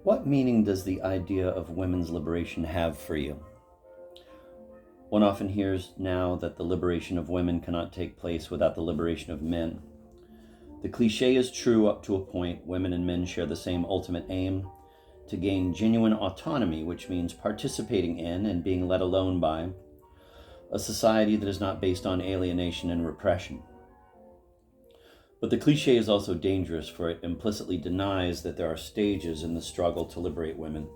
What meaning does the idea of women's liberation have for you? One often hears now that the liberation of women cannot take place without the liberation of men. The cliche is true up to a point. Women and men share the same ultimate aim: to gain genuine autonomy, which means participating in and being let alone by a society that is not based on alienation and repression. But the cliche is also dangerous, for it implicitly denies that there are stages in the struggle to liberate women.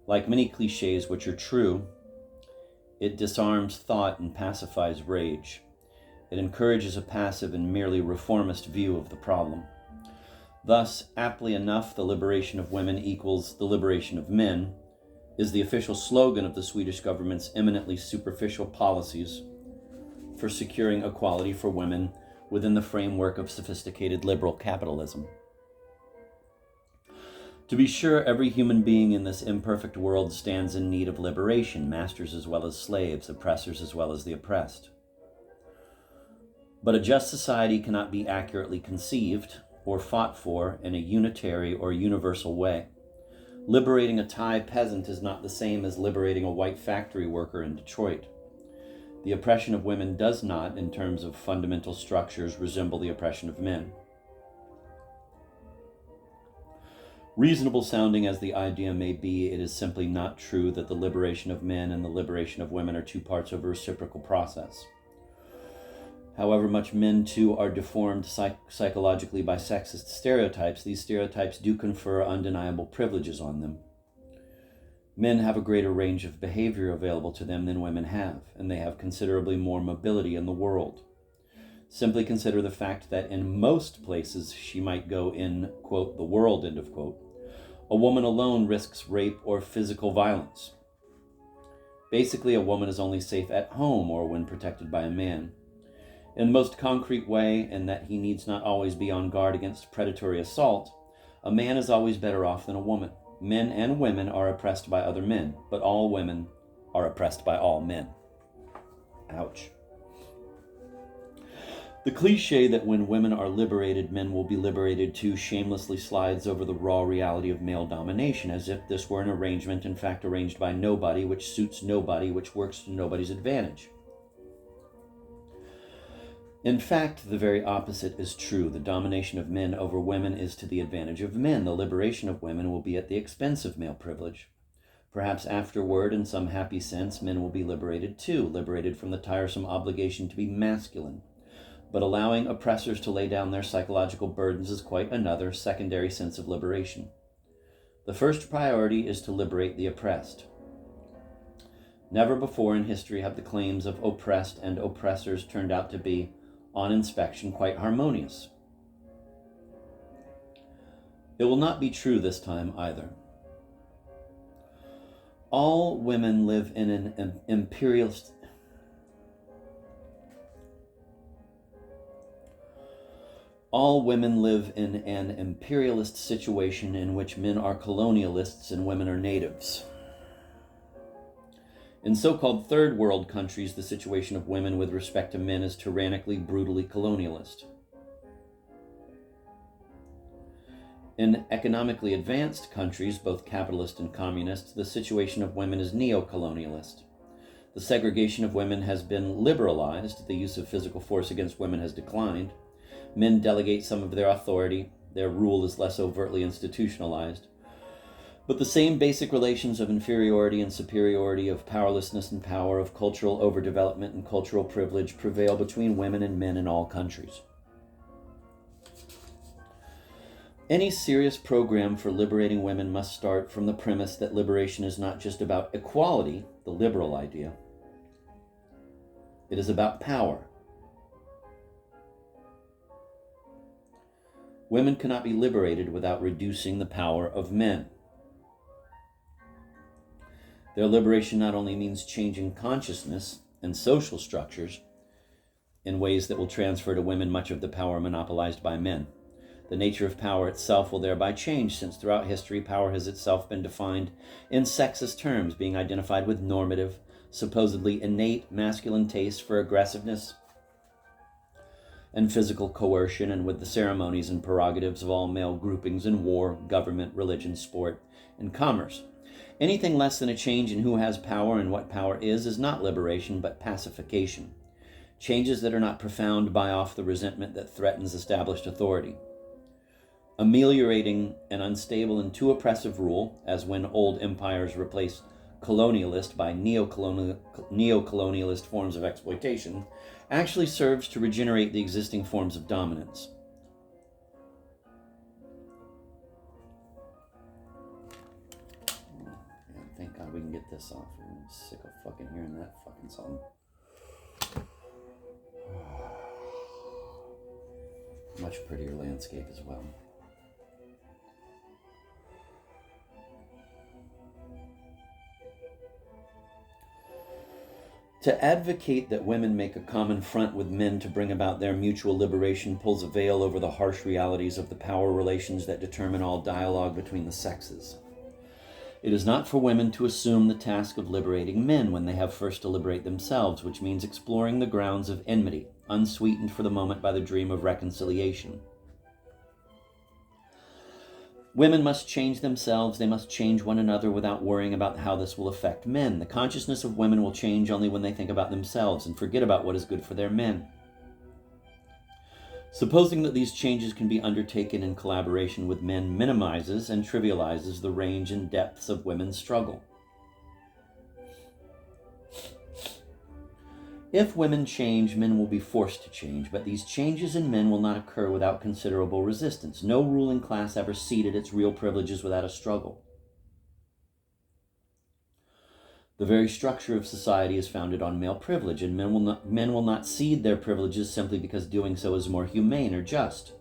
Like many cliches which are true, it disarms thought and pacifies rage. It encourages a passive and merely reformist view of the problem. Thus, aptly enough, the liberation of women equals the liberation of men is the official slogan of the Swedish government's eminently superficial policies for securing equality for women within the framework of sophisticated liberal capitalism. To be sure, every human being in this imperfect world stands in need of liberation, masters as well as slaves, oppressors as well as the oppressed. But a just society cannot be accurately conceived or fought for in a unitary or universal way. Liberating a Thai peasant is not the same as liberating a white factory worker in Detroit. The oppression of women does not, in terms of fundamental structures, resemble the oppression of men. Reasonable sounding as the idea may be, it is simply not true that the liberation of men and the liberation of women are two parts of a reciprocal process. However much men too are deformed psychologically by sexist stereotypes, these stereotypes do confer undeniable privileges on them. Men have a greater range of behavior available to them than women have, and they have considerably more mobility in the world. Simply consider the fact that in most places she might go in, quote, the world, end of quote, a woman alone risks rape or physical violence. Basically, a woman is only safe at home or when protected by a man. In the most concrete way, in that he needs not always be on guard against predatory assault, a man is always better off than a woman. Men and women are oppressed by other men, but all women are oppressed by all men. Ouch. The cliche that when women are liberated, men will be liberated too shamelessly slides over the raw reality of male domination, as if this were an arrangement, in fact arranged by nobody, which suits nobody, which works to nobody's advantage. In fact, the very opposite is true. The domination of men over women is to the advantage of men. The liberation of women will be at the expense of male privilege. Perhaps afterward, in some happy sense, men will be liberated too, liberated from the tiresome obligation to be masculine. But allowing oppressors to lay down their psychological burdens is quite another, secondary sense of liberation. The first priority is to liberate the oppressed. Never before in history have the claims of oppressed and oppressors turned out to be, on inspection, quite harmonious. It will not be true this time either. All women live in an imperialist situation in which men are colonialists and women are natives. In so-called third world countries, the situation of women with respect to men is tyrannically, brutally colonialist. In economically advanced countries, both capitalist and communist, the situation of women is neo-colonialist. The segregation of women has been liberalized, the use of physical force against women has declined. Men delegate some of their authority, their rule is less overtly institutionalized. But the same basic relations of inferiority and superiority, of powerlessness and power, of cultural overdevelopment and cultural privilege prevail between women and men in all countries. Any serious program for liberating women must start from the premise that liberation is not just about equality, the liberal idea. It is about power. Women cannot be liberated without reducing the power of men. Their liberation not only means changing consciousness and social structures in ways that will transfer to women much of the power monopolized by men. The nature of power itself will thereby change, since throughout history power has itself been defined in sexist terms, being identified with normative, supposedly innate masculine tastes for aggressiveness, and physical coercion, and with the ceremonies and prerogatives of all male groupings in war, government, religion, sport, and commerce. Anything less than a change in who has power and what power is not liberation, but pacification. Changes that are not profound buy off the resentment that threatens established authority. Ameliorating an unstable and too oppressive rule, as when old empires replace colonialist by neo-colonialist forms of exploitation, actually serves to regenerate the existing forms of dominance. Yeah, thank God we can get this off. I'm sick of fucking hearing that fucking song. Much prettier landscape as well. To advocate that women make a common front with men to bring about their mutual liberation pulls a veil over the harsh realities of the power relations that determine all dialogue between the sexes. It is not for women to assume the task of liberating men when they have first to liberate themselves, which means exploring the grounds of enmity, unsweetened for the moment by the dream of reconciliation. Women must change themselves, they must change one another without worrying about how this will affect men. The consciousness of women will change only when they think about themselves and forget about what is good for their men. Supposing that these changes can be undertaken in collaboration with men minimizes and trivializes the range and depths of women's struggle. If women change, men will be forced to change, but these changes in men will not occur without considerable resistance. No ruling class ever ceded its real privileges without a struggle. The very structure of society is founded on male privilege, and men will not cede their privileges simply because doing so is more humane or just.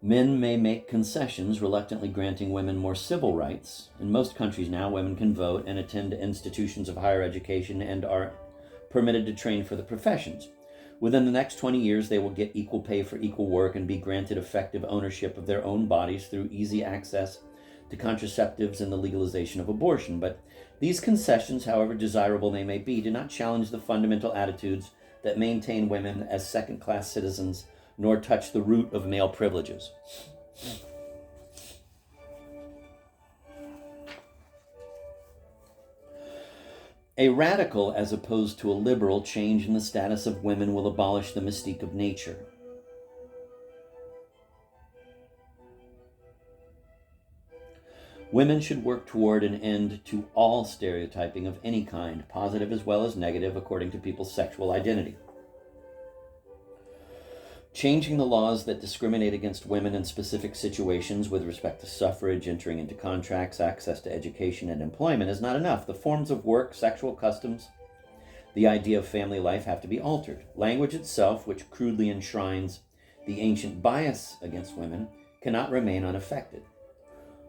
Men may make concessions, reluctantly granting women more civil rights. In most countries now, women can vote and attend institutions of higher education and are permitted to train for the professions. Within the next 20 years, they will get equal pay for equal work and be granted effective ownership of their own bodies through easy access to contraceptives and the legalization of abortion. But these concessions, however desirable they may be, do not challenge the fundamental attitudes that maintain women as second-class citizens, nor touch the root of male privileges. A radical, as opposed to a liberal, change in the status of women will abolish the mystique of nature. Women should work toward an end to all stereotyping of any kind, positive as well as negative, according to people's sexual identity. Changing the laws that discriminate against women in specific situations with respect to suffrage, entering into contracts, access to education, and employment is not enough. The forms of work, sexual customs, the idea of family life have to be altered. Language itself, which crudely enshrines the ancient bias against women, cannot remain unaffected.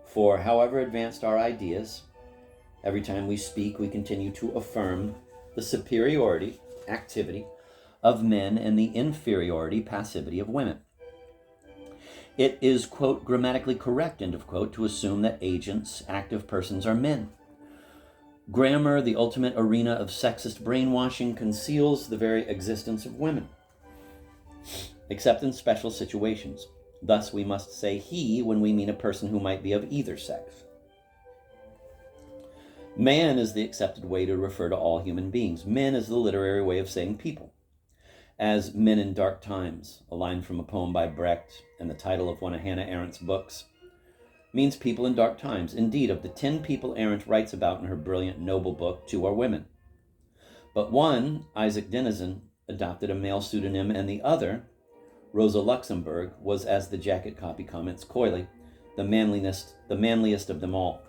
For however advanced our ideas, every time we speak, we continue to affirm the superiority, activity, of men and the inferiority, passivity of women. It is, quote, grammatically correct, end of quote, to assume that agents, active persons, are men. Grammar, the ultimate arena of sexist brainwashing, conceals the very existence of women, except in special situations. Thus, we must say he when we mean a person who might be of either sex. Man is the accepted way to refer to all human beings. Men is the literary way of saying people. As Men in Dark Times, a line from a poem by Brecht and the title of one of Hannah Arendt's books, means people in dark times. Indeed, of the 10 people Arendt writes about in her brilliant Noble book, 2 are women. But one, Isaac Denizen, adopted a male pseudonym, and the other, Rosa Luxemburg, was, as the jacket copy comments coyly, the manliest of them all.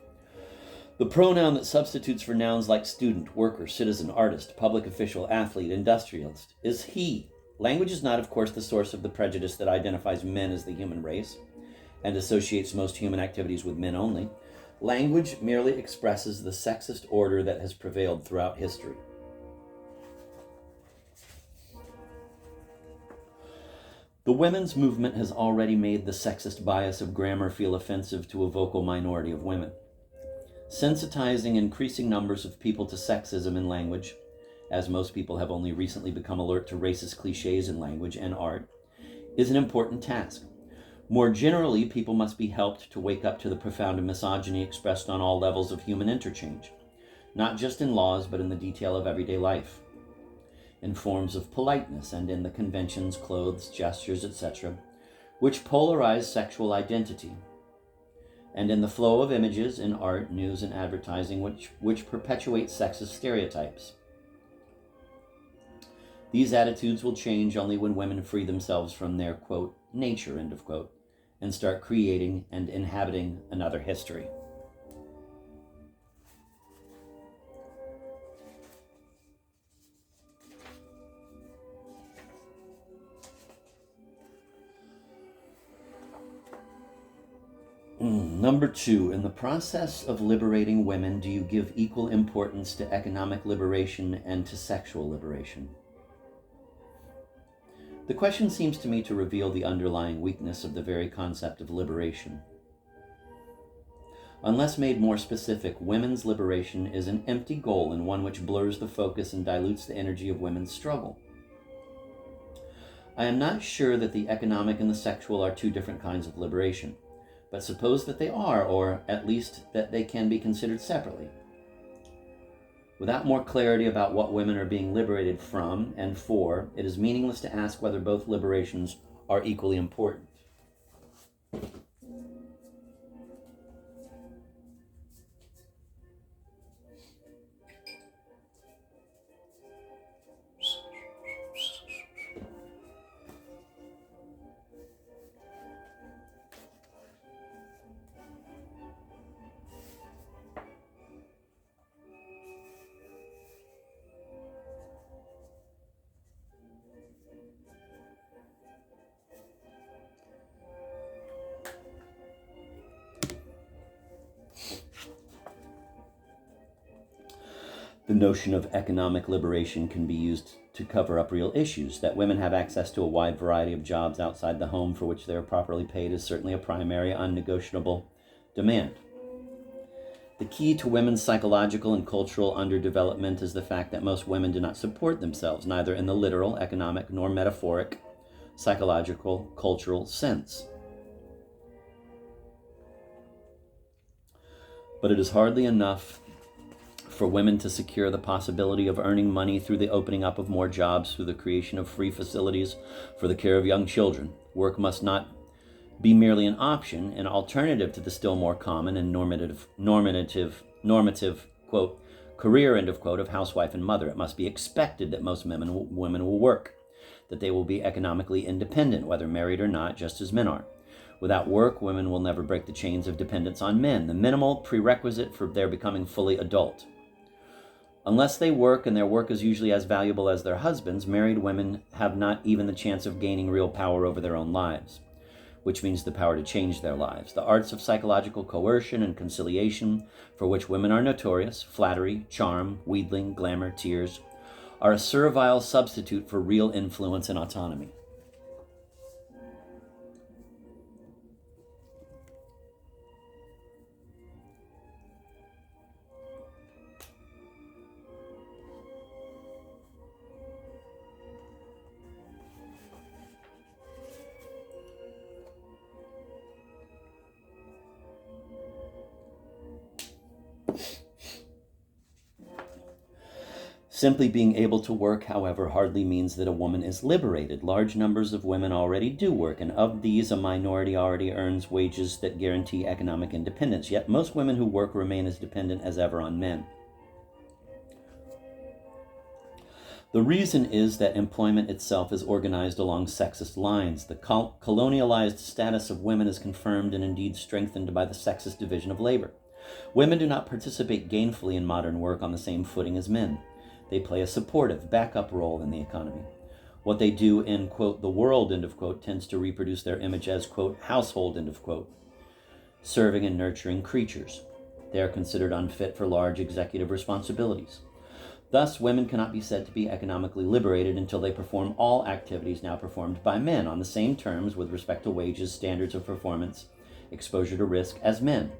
The pronoun that substitutes for nouns like student, worker, citizen, artist, public official, athlete, industrialist is he. Language is not, of course, the source of the prejudice that identifies men as the human race and associates most human activities with men only. Language merely expresses the sexist order that has prevailed throughout history. The women's movement has already made the sexist bias of grammar feel offensive to a vocal minority of women. Sensitizing increasing numbers of people to sexism in language as most people have only recently become alert to racist cliches in language and art, is an important task. More generally, people must be helped to wake up to the profound misogyny expressed on all levels of human interchange, not just in laws, but in the detail of everyday life, in forms of politeness and in the conventions, clothes, gestures, etc., which polarize sexual identity, and in the flow of images in art, news, and advertising, which perpetuate sexist stereotypes. These attitudes will change only when women free themselves from their, quote, nature, end of quote, and start creating and inhabiting another history. Number 2, in the process of liberating women, do you give equal importance to economic liberation and to sexual liberation? The question seems to me to reveal the underlying weakness of the very concept of liberation. Unless made more specific, women's liberation is an empty goal and one which blurs the focus and dilutes the energy of women's struggle. I am not sure that the economic and the sexual are two different kinds of liberation, but suppose that they are, or at least that they can be considered separately. Without more clarity about what women are being liberated from and for, it is meaningless to ask whether both liberations are equally important. The notion of economic liberation can be used to cover up real issues. That women have access to a wide variety of jobs outside the home for which they are properly paid is certainly a primary, unnegotiable demand. The key to women's psychological and cultural underdevelopment is the fact that most women do not support themselves, neither in the literal, economic, nor metaphoric, psychological, cultural sense. But it is hardly enough for women to secure the possibility of earning money through the opening up of more jobs, through the creation of free facilities for the care of young children. Work must not be merely an option, an alternative to the still more common and normative, quote, career, end of quote, of housewife and mother. It must be expected that most women will work, that they will be economically independent, whether married or not, just as men are. Without work, women will never break the chains of dependence on men, the minimal prerequisite for their becoming fully adult. Unless they work, and their work is usually as valuable as their husbands', married women have not even the chance of gaining real power over their own lives, which means the power to change their lives. The arts of psychological coercion and conciliation, for which women are notorious, flattery, charm, wheedling, glamour, tears, are a servile substitute for real influence and autonomy. Simply being able to work, however, hardly means that a woman is liberated. Large numbers of women already do work, and of these, a minority already earns wages that guarantee economic independence. Yet most women who work remain as dependent as ever on men. The reason is that employment itself is organized along sexist lines. The colonialized status of women is confirmed and indeed strengthened by the sexist division of labor. Women do not participate gainfully in modern work on the same footing as men. They play a supportive, backup role in the economy. What they do in, quote, the world, end of quote, tends to reproduce their image as, quote, household, end of quote, serving and nurturing creatures. They are considered unfit for large executive responsibilities. Thus, women cannot be said to be economically liberated until they perform all activities now performed by men on the same terms with respect to wages, standards of performance, exposure to risk as men.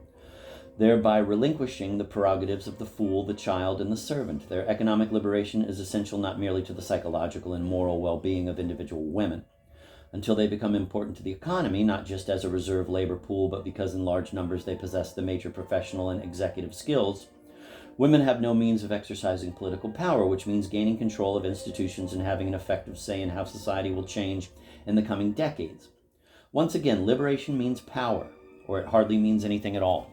thereby relinquishing the prerogatives of the fool, the child, and the servant. Their economic liberation is essential not merely to the psychological and moral well-being of individual women. Until they become important to the economy, not just as a reserve labor pool, but because in large numbers they possess the major professional and executive skills, women have no means of exercising political power, which means gaining control of institutions and having an effective say in how society will change in the coming decades. Once again, liberation means power, or it hardly means anything at all.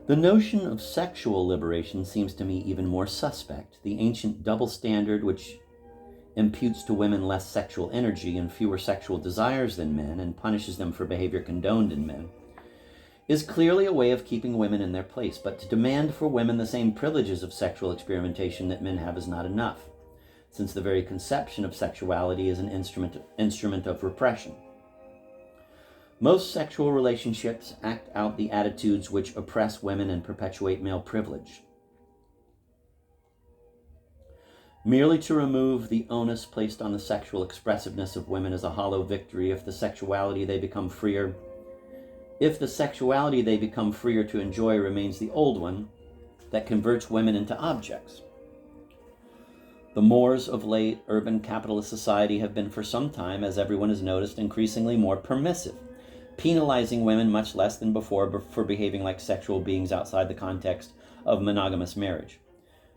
The notion of sexual liberation seems to me even more suspect. The ancient double standard, which imputes to women less sexual energy and fewer sexual desires than men and punishes them for behavior condoned in men, is clearly a way of keeping women in their place. But to demand for women the same privileges of sexual experimentation that men have is not enough, since the very conception of sexuality is an instrument of repression. Most sexual relationships act out the attitudes which oppress women and perpetuate male privilege. Merely to remove the onus placed on the sexual expressiveness of women is a hollow victory if the sexuality they become freer to enjoy remains the old one that converts women into objects. The mores of late urban capitalist society have been for some time, as everyone has noticed, increasingly more permissive, penalizing women much less than before for behaving like sexual beings outside the context of monogamous marriage.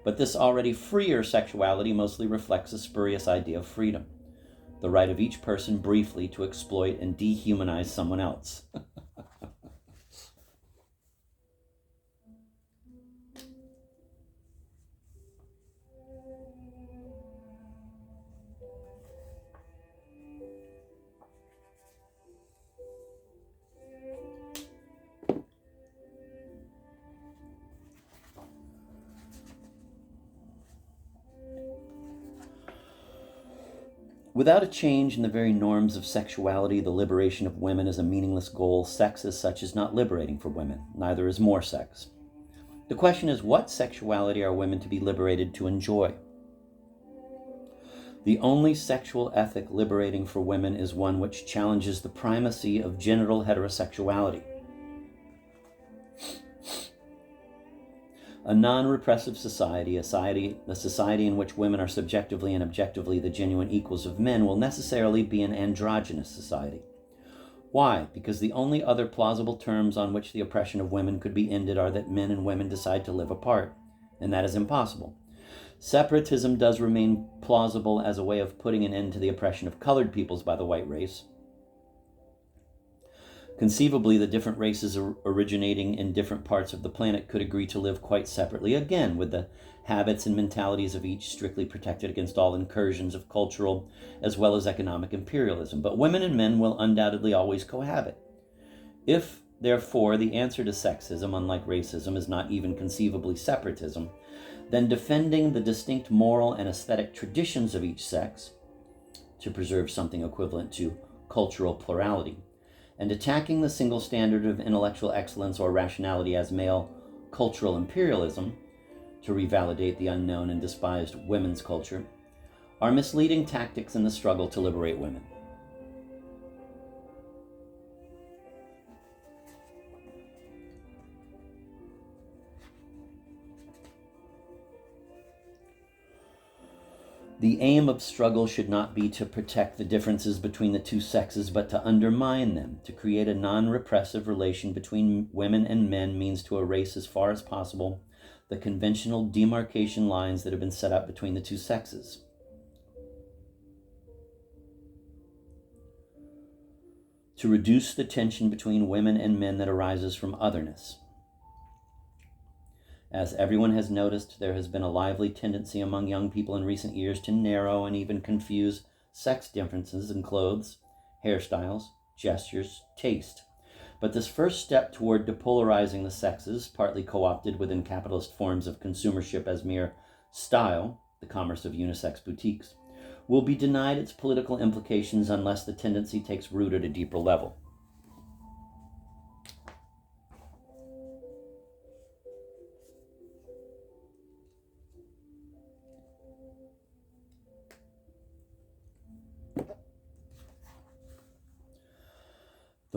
But this already freer sexuality mostly reflects a spurious idea of freedom, the right of each person briefly to exploit and dehumanize someone else. Without a change in the very norms of sexuality, the liberation of women is a meaningless goal. Sex as such is not liberating for women, neither is more sex. The question is, what sexuality are women to be liberated to enjoy? The only sexual ethic liberating for women is one which challenges the primacy of genital heterosexuality. A non-repressive society, a society in which women are subjectively and objectively the genuine equals of men, will necessarily be an androgynous society. Why? Because the only other plausible terms on which the oppression of women could be ended are that men and women decide to live apart, and that is impossible. Separatism does remain plausible as a way of putting an end to the oppression of colored peoples by the white race. Conceivably, the different races originating in different parts of the planet could agree to live quite separately, again, with the habits and mentalities of each strictly protected against all incursions of cultural as well as economic imperialism. But women and men will undoubtedly always cohabit. If, therefore, the answer to sexism, unlike racism, is not even conceivably separatism, then defending the distinct moral and aesthetic traditions of each sex, to preserve something equivalent to cultural plurality, and attacking the single standard of intellectual excellence or rationality as male cultural imperialism, to revalidate the unknown and despised women's culture, are misleading tactics in the struggle to liberate women. The aim of struggle should not be to protect the differences between the two sexes, but to undermine them. To create a non-repressive relation between women and men means to erase as far as possible the conventional demarcation lines that have been set up between the two sexes. To reduce the tension between women and men that arises from otherness. As everyone has noticed, there has been a lively tendency among young people in recent years to narrow and even confuse sex differences in clothes, hairstyles, gestures, taste. But this first step toward depolarizing the sexes, partly co-opted within capitalist forms of consumership as mere style, the commerce of unisex boutiques, will be denied its political implications unless the tendency takes root at a deeper level.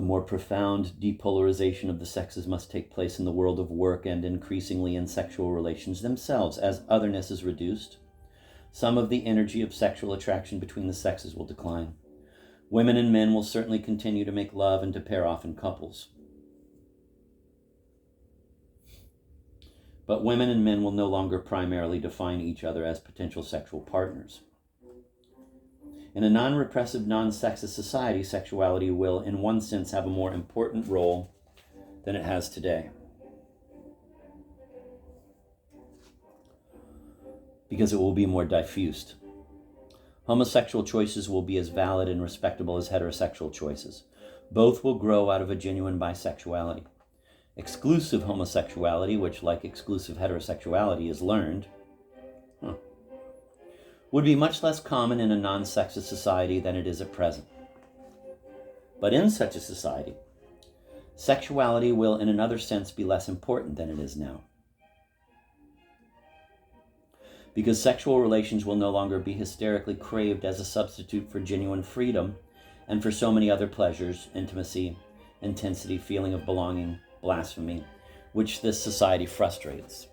The more profound depolarization of the sexes must take place in the world of work and increasingly in sexual relations themselves. As otherness is reduced, some of the energy of sexual attraction between the sexes will decline. Women and men will certainly continue to make love and to pair off in couples. But women and men will no longer primarily define each other as potential sexual partners. In a non-repressive, non-sexist society, sexuality will, in one sense, have a more important role than it has today. Because it will be more diffused. Homosexual choices will be as valid and respectable as heterosexual choices. Both will grow out of a genuine bisexuality. Exclusive homosexuality, which, like exclusive heterosexuality, is learned, would be much less common in a non-sexist society than it is at present. But in such a society, sexuality will, in another sense, be less important than it is now. Because sexual relations will no longer be hysterically craved as a substitute for genuine freedom and for so many other pleasures, intimacy, intensity, feeling of belonging, blasphemy, which this society frustrates.